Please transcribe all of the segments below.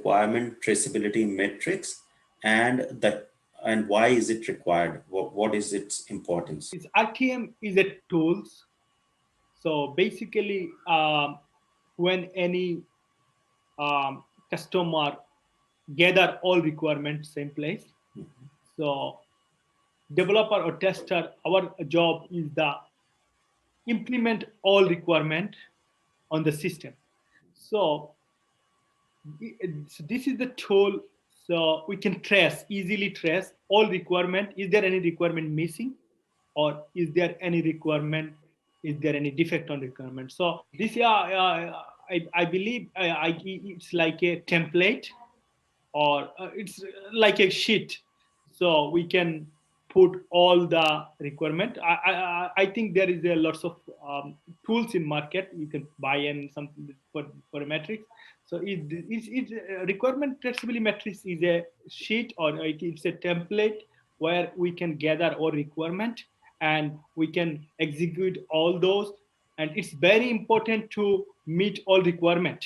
requirement traceability matrix, and why is it required? What is its importance? RTM is a tool. So basically, when any customer gather all requirements same place, so developer or tester, our job is the implement all requirement on the system. So this is the tool, so we can easily trace all requirement. Is there any requirement missing, or is there any requirement, is there any defect on requirement? So this, I believe it's like a template, or it's like a sheet, so we can put all the requirement. I think there is a lots of tools in market you can buy and something for a matrix. So requirement traceability matrix is a sheet, or it's a template where we can gather all requirement and we can execute all those. And it's very important to meet all requirement.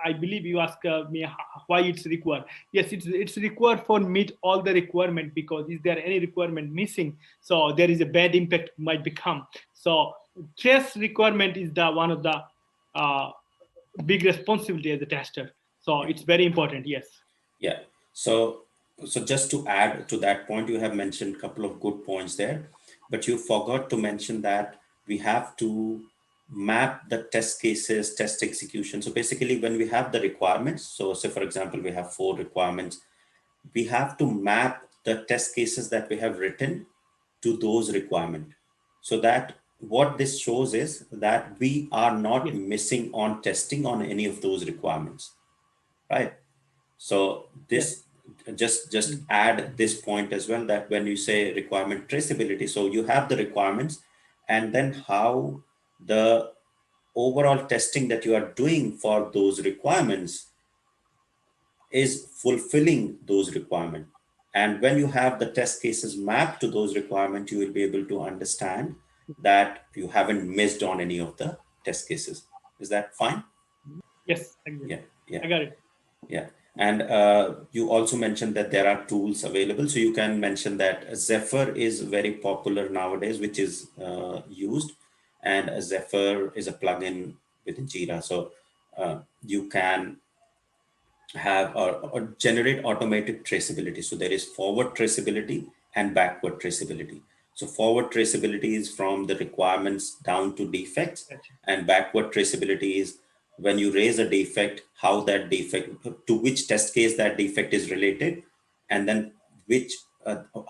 I believe you ask me why it's required. Yes, it's required for meet all the requirement, because is there any requirement missing, so there is a bad impact might become. So trace requirement is the one of the big responsibility as a tester. So it's very important. Yes. Yeah. So just to add to that point, you have mentioned a couple of good points there, but you forgot to mention that we have to map the test cases, test execution. So basically, when we have the requirements, so say for example, we have 4 requirements, we have to map the test cases that we have written to those requirements, so that what this shows is that we are not missing on testing on any of those requirements, right? So this just add this point as well, that when you say requirement traceability, so you have the requirements, and then how the overall testing that you are doing for those requirements is fulfilling those requirements. And when you have the test cases mapped to those requirements, you will be able to understand that you haven't missed on any of the test cases. Is that fine? Yes, exactly. Yeah. I got it. Yeah. And you also mentioned that there are tools available. So you can mention that Zephyr is very popular nowadays, which is used. And Zephyr is a plugin within Jira. So you can have or generate automated traceability. So there is forward traceability and backward traceability. So forward traceability is from the requirements down to defects, and backward traceability is when you raise a defect, how that defect, to which test case that defect is related, and then which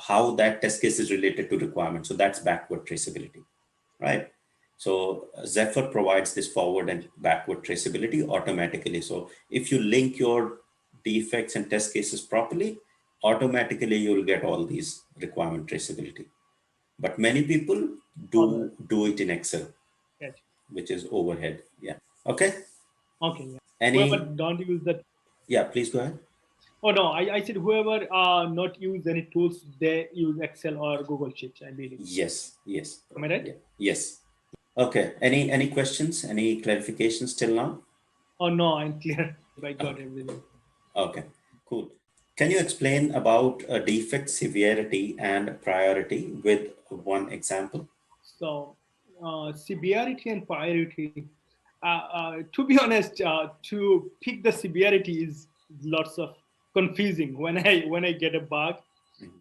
how that test case is related to requirements. So that's backward traceability, right? So Zephyr provides this forward and backward traceability automatically. So if you link your defects and test cases properly, automatically you will get all these requirement traceability. But many people do it in Excel, which is overhead. Yeah. Okay. Okay. Yeah. Any? Whoever don't use that. Yeah, please go ahead. Oh no, I said whoever not use any tools, they use Excel or Google Sheets, I believe. Yes. Am I right? Yeah. Yes. Okay. Any questions? Any clarifications till now? Oh no, I'm clear. I got everything. Okay. Cool. Can you explain about defect severity and priority with one example? So severity and priority. To be honest, to pick the severity is lots of confusing when I get a bug.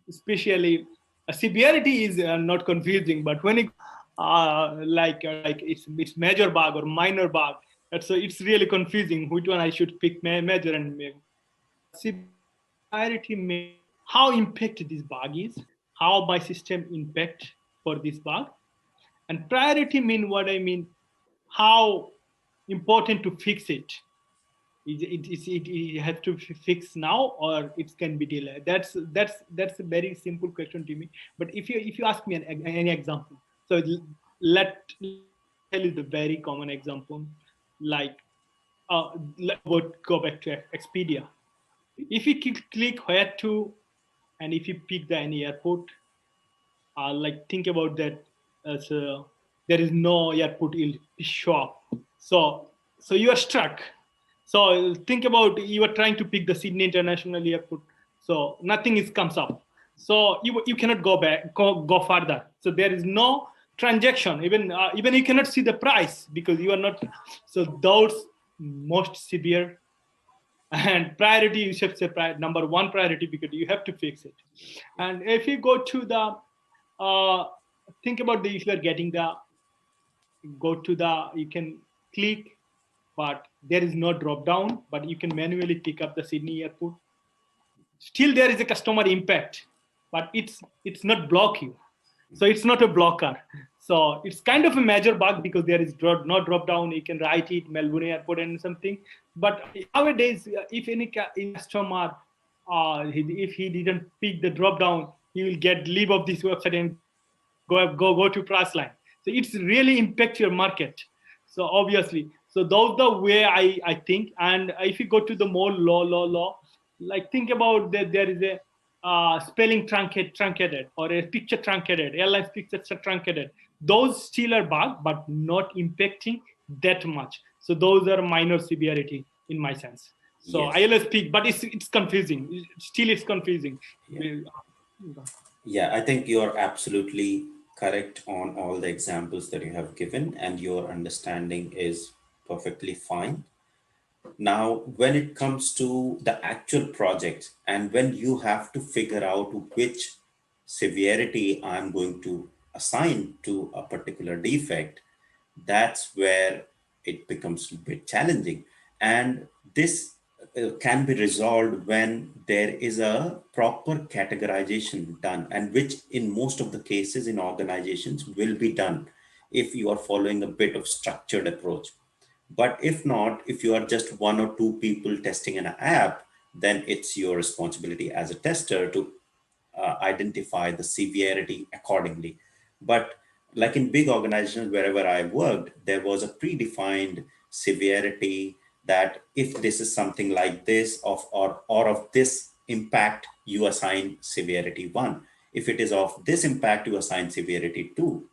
Especially severity is not confusing, but when it like it's major bug or minor bug, so it's really confusing which one I should pick, major and minor. Severity means how impacted this bug is, how my system impact for this bug. And priority mean what I mean, how important to fix it. It has to fix now, or it can be delayed. That's a very simple question to me. But if you ask me any example, so let tell you the very common example, like let's go back to Expedia. If you click where to, and if you pick any airport, like think about that. So there is no airport in the shop, so you are stuck. So think about you are trying to pick the Sydney International Airport. So nothing is comes up. So you cannot go back, go further. So there is no transaction. Even you cannot see the price because you are not. So those most severe and priority you should say number one priority because you have to fix it. And if you go to the think about the if you are getting the go to the you can click but there is no drop down but you can manually pick up the Sydney airport. Still there is a customer impact but it's not block you, so it's not a blocker. So it's kind of a major bug because there is no drop down. You can write it Melbourne airport and something. But nowadays if any customer if he didn't pick the drop down he will get leave of this website and go to Priceline. So it's really impact your market. So obviously, so those the way I think. And if you go to the more law, like think about that there is a spelling truncated or a picture truncated, airlines picture truncated. Those still are bug, but not impacting that much. So those are minor severity in my sense. So Yes. I always speak, but it's confusing. Still, it's confusing. Yeah. Yeah, I think you're absolutely correct on all the examples that you have given, and your understanding is perfectly fine. Now, when it comes to the actual project, and when you have to figure out which severity I'm going to assign to a particular defect, that's where it becomes a bit challenging. And this can be resolved when there is a proper categorization done, and which in most of the cases in organizations will be done if you are following a bit of structured approach. But if not, if you are just one or two people testing an app, then it's your responsibility as a tester to identify the severity accordingly. But like in big organizations, wherever I worked, there was a predefined severity that if this is something like this or of this impact, you assign severity one. If it is of this impact, you assign severity two,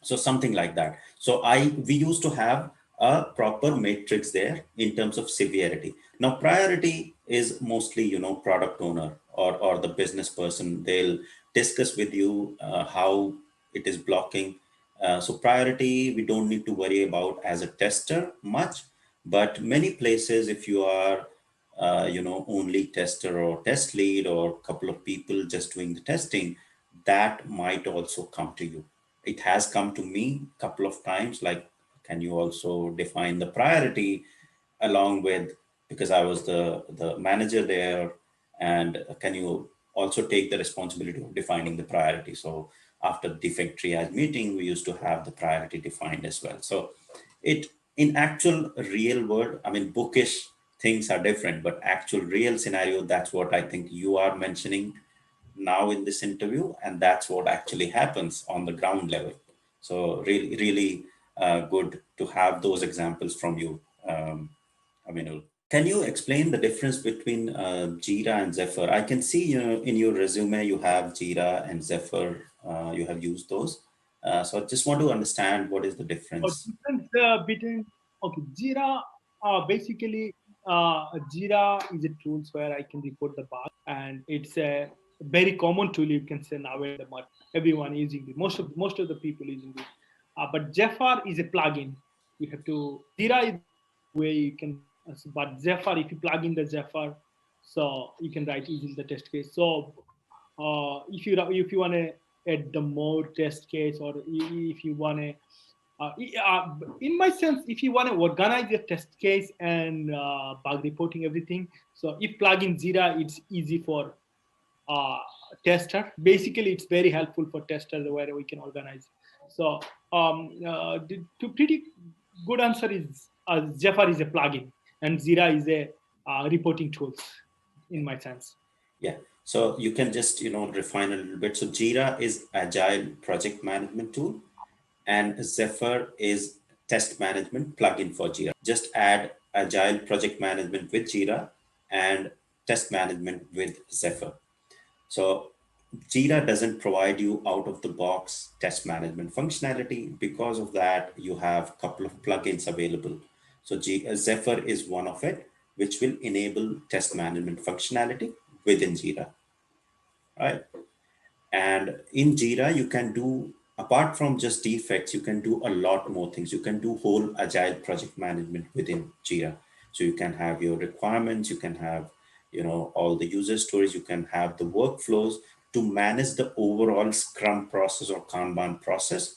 so something like that. So we used to have a proper matrix there in terms of severity. Now priority is mostly, product owner or the business person, they'll discuss with you how it is blocking. So priority we don't need to worry about as a tester much, but many places if you are only tester or test lead or a couple of people just doing the testing, that might also come to you. It has come to me a couple of times, like, can you also define the priority along with, because I was the manager there, and can you also take the responsibility of defining the priority? So after the defect triage meeting, we used to have the priority defined as well. So it, in actual real world, I mean, bookish things are different, but actual real scenario, that's what I think you are mentioning now in this interview, and that's what actually happens on the ground level. So really good to have those examples from you, Aminul. Can you explain the difference between Jira and Zephyr? I can see, in your resume you have Jira and Zephyr. You have used those. So I just want to understand what is the difference. Difference between okay Jira basically Jira is a tool where I can report the bug and it's a very common tool you can say now in the market. Everyone using it. Most of the people using it. But Zephyr is a plugin. You have to Jira is way you can but Zephyr if you plug in the Zephyr so you can write easily the test case. So if you want to add the more test case or if you want to in my sense, if you want to organize your test case and bug reporting everything, so if plug in Jira, it's easy for uh, tester. Basically, it's very helpful for testers where we can organize. So the pretty good answer is Zephyr is a plugin and Jira is a reporting tools in my sense. Yeah. So you can just, refine a little bit. So Jira is agile project management tool, and Zephyr is test management plugin for Jira. Just add agile project management with Jira and test management with Zephyr. So Jira doesn't provide you out of the box test management functionality. Because of that, you have a couple of plugins available. So Zephyr is one of it, which will enable test management functionality within Jira, right? And in Jira, you can do, apart from just defects, you can do a lot more things. You can do whole agile project management within Jira. So you can have your requirements, you can have, all the user stories, you can have the workflows to manage the overall Scrum process or Kanban process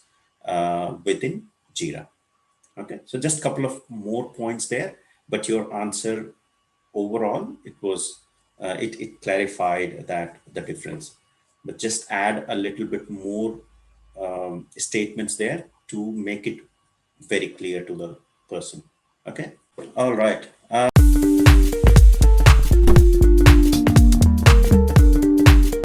within Jira. Okay, so just a couple of more points there, but your answer overall, it clarified that the difference, but just add a little bit more statements there to make it very clear to the person. Okay, all right.